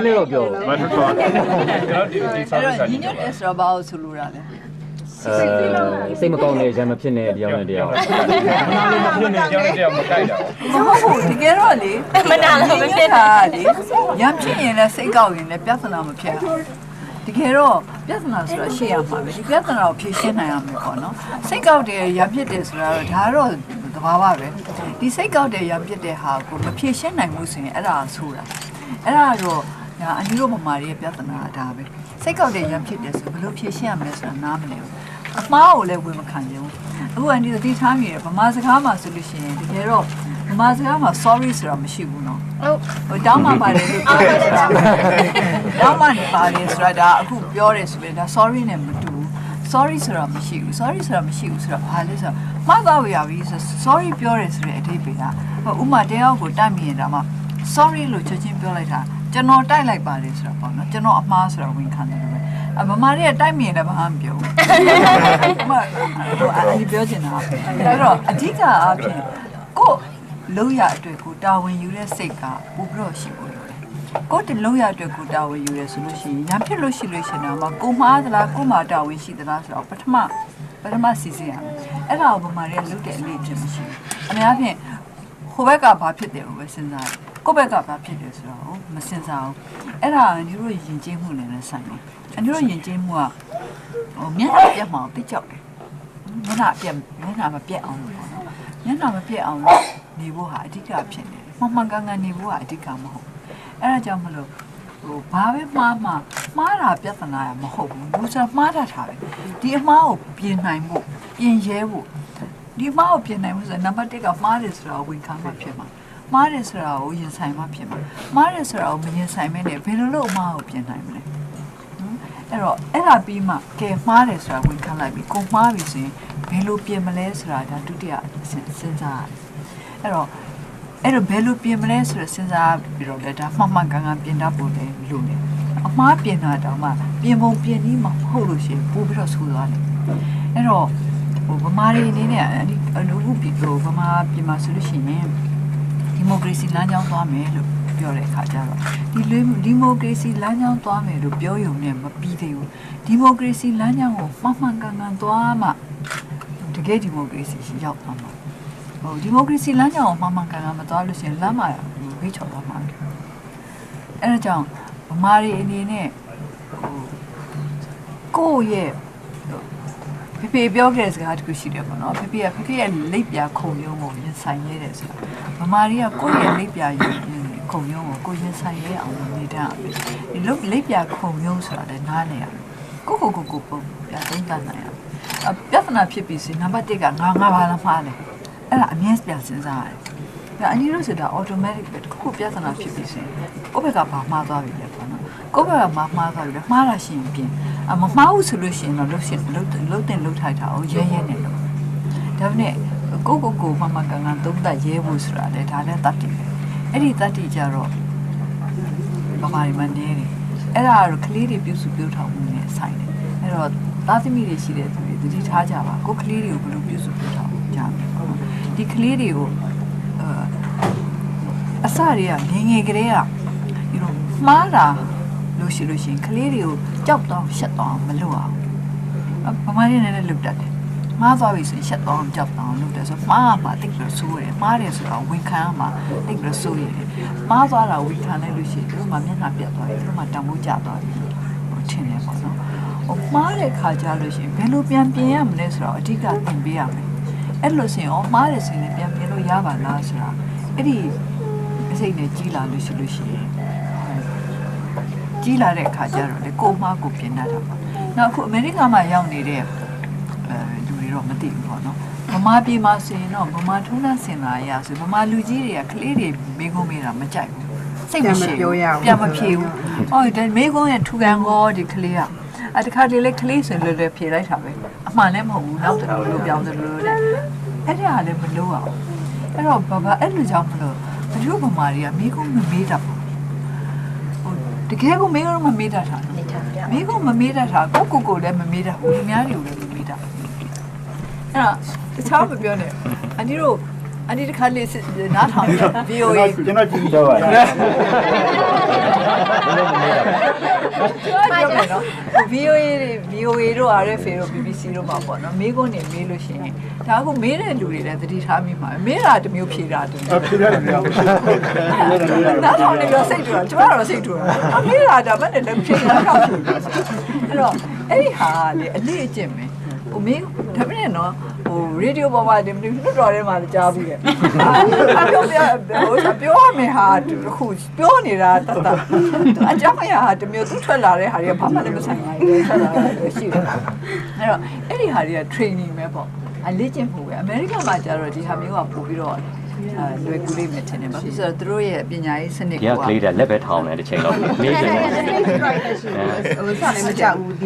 နေ့တော့ပြောမထထောကျွန်တော်ဒီဆောင်းစာ ညီညွတ်တယ်ဆိုတော့ဘာလို့ဆိုလိုတာလဲစိတ်မကောင်းတဲ့ရံမဖြစ်နေတရားနဲ့တရားမဖြစ်နေကြောင်းတရားမကြိုက်တာ မဟုတ်ဘူးတကယ်တော့လေမနာလို့မဖြစ်တာလေရံဖြစ်ရင်လည်းစိတ်ကောက်ရင်လည်းပြဿနာမဖြစ်ဘူးတကယ်တော့ပြဿနာဆိုတာရှေ့ရမှာပဲဒီပြဿနာကိုဖြေရှင်းနိုင်ရမယ်ပေါ့နော်စိတ်ကောက်တယ်ရံဖြစ်တယ်ဆိုတာတော့ဒါတော့သဘာဝပဲဒီစိတ်ကောက်တယ်ရံဖြစ်တဲ့ဟာကိုမဖြေရှင်းနိုင်ဘူးဆိုရင်အဲ့ဒါဆိုတာအဲ့ဒါတော့ဒါအန်ယူရိုဗမာတွေရဲ့ပြဿနာဒါပဲစိတ်ကောက်တယ်ရံဖြစ်တယ်ဆိုဘယ်လိုဖြေရှင်းရမလဲဆိုတာနားမလည်ဘူးအမားကိုလည်းဝင်မခံကြဘူးအခုအန်ဒီသတိထားမိတယ်ဗမာစကားမှာဆိုလို့ရှိရင်တကယ်တော့ဗမာစကားမှာ sorry ဆိုတာမရှိဘူးနော်ဟုတ်တောင်းမှပါတယ်လို့ပြောတာတောင်းမှနေပါတယ်ဆိုတာဒါအခုပြောတယ်ဆိုရင်ဒါ sorry နဲ့မတူဘူး sorry ဆိုတာမရှိဘူး sorry ဆိုတာမရှိဘူးဆိုတော့ဘာလဲဆိုတော့မှတ်သားရပြီဆို sorry ပြောတယ်ဆိုတဲ့အဓိပ္ပာယ်ကဥမာတရားကိုတိုက်မြင်တာမှ sorry လို့ချက်ချင်းပြောလိုက်တာကျွန်တော်တိုက်လိုက်ပါတယ်ဆိုတော့ပေါ့နော်ကျွန်တော်အမှားဆိုတာဝင်ခံတယ်ပဲဗမာတွေကတိုက်မြင်လည်းဘာမှမပြောဘူး။အဲ့ဒီပြောချင်တာအဲ့တော့အဓိကအားဖြင့်ကို့လုံးရအတွက်ကိုတာဝန်ယူတဲ့စိတ်ကပိုပြီးတော့ရှိဖို့လိုတယ်။ကို့တလုံးရအတွက်ကိုတာဝန်ယူရဲဆိုလို့ရှိရင်ရံဖြစ်လို့ရှိလို့ရှင်တော့ကိုမှားသလားကိုမှာတာဝန်ရှိသလားဆိုတော့ပထမစီစဉ်ရမယ်။အဲ့ဒါကိုဗမာတွေကလုပ်တဲ့အလေးဖြစ်မရှိဘူး။အများဖြင့်ဟိုဘက်ကဘာဖြစ်တယ်လို့ပဲစဉ်းစားတယ်။ကိုယ့်ဘက်ကဘာဖြစ်တယ်ဆိုတော့မစဉ်းစားဘူး။အဲ့ဒါညီတို့ယဉ်ကျေးမှုနဲ့လည်းဆိုင်တယ်။အန်တို့ယဉ်ကျေးမှုကမျက်နှာပြတ်မှတိတ်ကြောက်တယ်မျက်နှာမပြတ်အောင်လို့ပေါ့နော်မျက်နှာမပြတ်အောင်လို့နေဖို့ဟာအဓိကဖြစ်နေတယ်မှန်ကန်နေဖို့ဟာအဓိကမဟုတ်အဲ့ဒါကြောင့်မလို့ဘာပဲမှားတာပြဿနာရမဟုတ်ဘူးဘူးဆိုမှားတာထားပဲဒီအမှားကိုပြင်နိုင်ဖို့ပြင်ရဲဖို့ဒီအမှားကိုပြင်နိုင်ဖို့ဆိုနံပါတ်1ကမှားတယ်ဆိုတာဝန်ခံမှဖြစ်မှာမှားတယ်ဆိုတာကိုရင်ဆိုင်မှဖြစ်မှာမှားတယ်ဆိုတာကိုမရင်ဆိုင်မဲနဲ့ဘယ်လိုလုပ်အမှားကိုပြင်နိုင်မလဲအဲ့တော့အဲ့ဒါပြီးမှကဲမှားတယ်ဆိုတာဝင်ခံလိုက်ပြီကိုမှားပြီဆိုရင်ဘယ်လိုပြင်မလဲဆိုတာဒါဒုတိယစဉ်းစားအဲ့တော့ဘယ်လိုပြင်မလဲဆိုတော့စဉ်းစားပြီးတော့လည်းဒါမှန်ကန်ပြင်တတ်ဖို့လည်းလိုတယ်အမှားပြင်တာတောင်မှပြင်ပုံပြင်နည်းမဟုတ်လို့ရှိရင်ပို့ပြီးတော့ဆိုးသွားတယ်အဲ့တော့ဗမာတွေအနေနဲ့အလူခုပြီးတော့ဗမာပြင်မှာဆိုလို့ရှိရင်ဒီမိုကရေစီလမ်းကြောင်းသွားမယ်လို့ပြောတဲ့အခါကျတော့ဒီမိုကရေစီလမ်းကြောင်းသွားမယ်လို့ပြောရုံနဲ့မပြီးသေးဘူးဒီမိုကရေစီလမ်းကြောင်းကိုမှန်ကန်သွားမှတကယ်ဒီမိုကရေစီရှိရောက်သွားမှာဒီမိုကရေစီလမ်းကြောင်းကိုမှန်ကန်မသွားလို့ရှိရင်လမ်းမှာဝိတ်ချော်သွားမှာအဲဒါကြောင့်ဗမာတွေအနေနဲ့ကိုယ့်ရဲ့ဖေပြောခဲ့တဲ့စကားတခုရှိတယ်ပေါ့နော်ဖေရဲ့လိပ်ပြခုံရုံးကိုရင်ဆိုင်ရတဲ့ဆိုတာဗမာတွေကကိုယ့်ရဲ့လိပ်ပြခုံရုံးကိုရင်ဆိုင်ရအောင်နေတတ်ပြီဒီလိပ်ပြခုံရုံးဆိုတာလည်းနားနေရကိုပုံပြသုံးတတ်နိုင်ရပြဿနာဖြစ်ပြီဆိုနံပါတ်1ကငါဘာလားမှားလဲအဲ့ဒါအမြဲပြန်စဉ်းစားရတယ်ဒါအနည်းလို့ဆိုတာ automatic ပဲတစ်ခုပြဿနာဖြစ်ပြီဆိုရင်ကိုယ့်ဘက်ကဘာမှားသွားပြီလဲပေါ့နော်ကိုယ့်ဘက်ကမှားသွားပြီလဲမှားတာရှိရင်ပြင်မမှားဘူးဆိုလို့ရှိရင်တော့လှုပ်ထိုက်တာကိုရဲနေလို့ဒါပေမဲ့ကိုမှန်ကန်သုံးတတ်ရဲဖို့ဆိုတာလေဒါလည်းတတ်တယ်အဲ့ဒီတတ်တည်ကြတော့ဗမာတွေမနေတယ်အဲ့ဒါကတော့ကလေးတွေပြုစုပြောထောင်မှုနဲ့ဆိုင်တယ်အဲ့တော့သားသမီးတွေရှိတဲ့သူတွေသတိထားကြပါကိုကလေးတွေကိုဘယ်လိုပြုစုပြောထောင်ကြမလဲဒီကလေးတွေကိုအစတွေကငယ်ကလေးကမှားတာလို့ရှိရင်ကလေးတွေကိုကြောက်တော့ရှက်တော့မလုပ်အောင်ဗမာတွေလည်းလုပ်တတ်တယ်မှားသွားပြီဆိုရင်ရှက်တော့ကြောက်တော့လုပ်တယ်ဆိုမှားတိတ်ပြီးဆိုးတယ်မှားတယ်ဆိုတော့ဝန်ခံမှာတိတ်ပြီးဆိုးရတယ်မှားသွားတာဝန်ခံလိုက်လို့ရှိရင်သူတို့မှမျက်နှာပြတ်သွားတယ်သူတို့မှတံမိုးကျသွားတယ်ထင်တယ်ပေါ့နော်မှားတဲ့ခါကြလို့ရှိရင်ဘယ်လိုပြန်ပြင်ရမလဲဆိုတော့အဓိကသင်ပေးရမယ်အဲ့လိုဆိုရင်မှားတယ်ဆိုရင်ပြန်ပြင်လို့ရပါလားဆိုတာအဲ့ဒီအစိတ်နဲ့ကြီးလာလို့ရှိရင်ကြီးလာတဲ့အခါကျတော့လေကိုမှားကိုပြင်တတ်တာပေါ့နောက်အခုအမေရိကန်မှာရောက်နေတဲ့လူတွေတော့မသိဘူးပေါ့နော်ဗမာပြည်မှာဆိုရင်တော့ဗမာထုံးတမ်းစင်လာရဆိုဗမာလူကြီးတွေကကလေးတွေမိကုန်းမေးတာမကြိုက်ဘူးစိတ်မရှိဘူးပြန်မဖြေဘူးဟောဒီမိကုန်းရဲ့ထူခံကောဒီကလေးကတခါတလေကလေးဆိုလွယ်လွယ်ဖြေလိုက်တာပဲအမှန်လည်းမဟုတ်ဘူးနောက်တော့လို့ပြောင်းတယ်လို့တဲ့အဲ့ဒါလည်းမလို့အောင်အဲ့တော့ဘာအဲ့လိုကြောင့်မလို့ဘယ်လိုဗမာတွေကမိကုန်းမမေးတာပေါ့တကယ်ကိုမေးတော့မမေးတတ်တာမေးကိုမမေးတတ်တာကိုလည်းမမေးတတ်ဘူးလူများတွေကိုလည်းမမေးတတ်အဲ့တော့တခြားမပြောနဲ့အန်ဒီတခါလေးနားထောင်ပြီး VOA ကျွန်တော်ကြည့်ကြပါလား နော် VOA တို့ RFA တို့ BBC တို့မှာပေါ့နော်မေးခွန်းနေမေးလို့ရှိရင်ဒါအခုမေးတဲ့လူတွေလည်းသတိထားမိမှာမေးတာတစ်မျိုးဖြေတာတစ်မျိုးဖြေရတယ်မျိုးဒါတော့လည်းပြောစိတ်တူတာကျွန်တော်တော့စိတ်တူတာအမေးတာဒါမှလည်းဖြေတာတော့အဲ့တော့အဲ့ဒီဟာလေအလေးအကျင့်ပဲဟိုမင်းဒါပေမဲ့နော်ဟိုရေဒီယိုပေါ်မှာဒီလွတ်တော်ထဲမှာကြားဘူးရဲ့ပြောရမယ်ဟာခုပြောနေတာတတ်အကြောင်းအရာတမျိုးသူထွက်လာတဲ့ဟာတွေကဘာမှလည်းမဆိုင်ဘူးထွက်လာတာရှိတယ်အဲ့တော့အဲ့ဒီဟာတွေက training ပဲပေါ့အလေ့ကျင့်မှုပဲအမေရိကန်မှာကျတော့ဒီဟာမျိုးကပို့ပြီးတော့လွယ်ကူလေးပဲထင်တယ်ဘာဖြစ်လို့သူတို့ရဲ့ပညာရေးစနစ်က ကလေးတဲ့လက်ပဲထောင်းတယ်တစ်ချိန်တော့လေးတယ် ဟိုစားလည်းမကြောက်ဘူး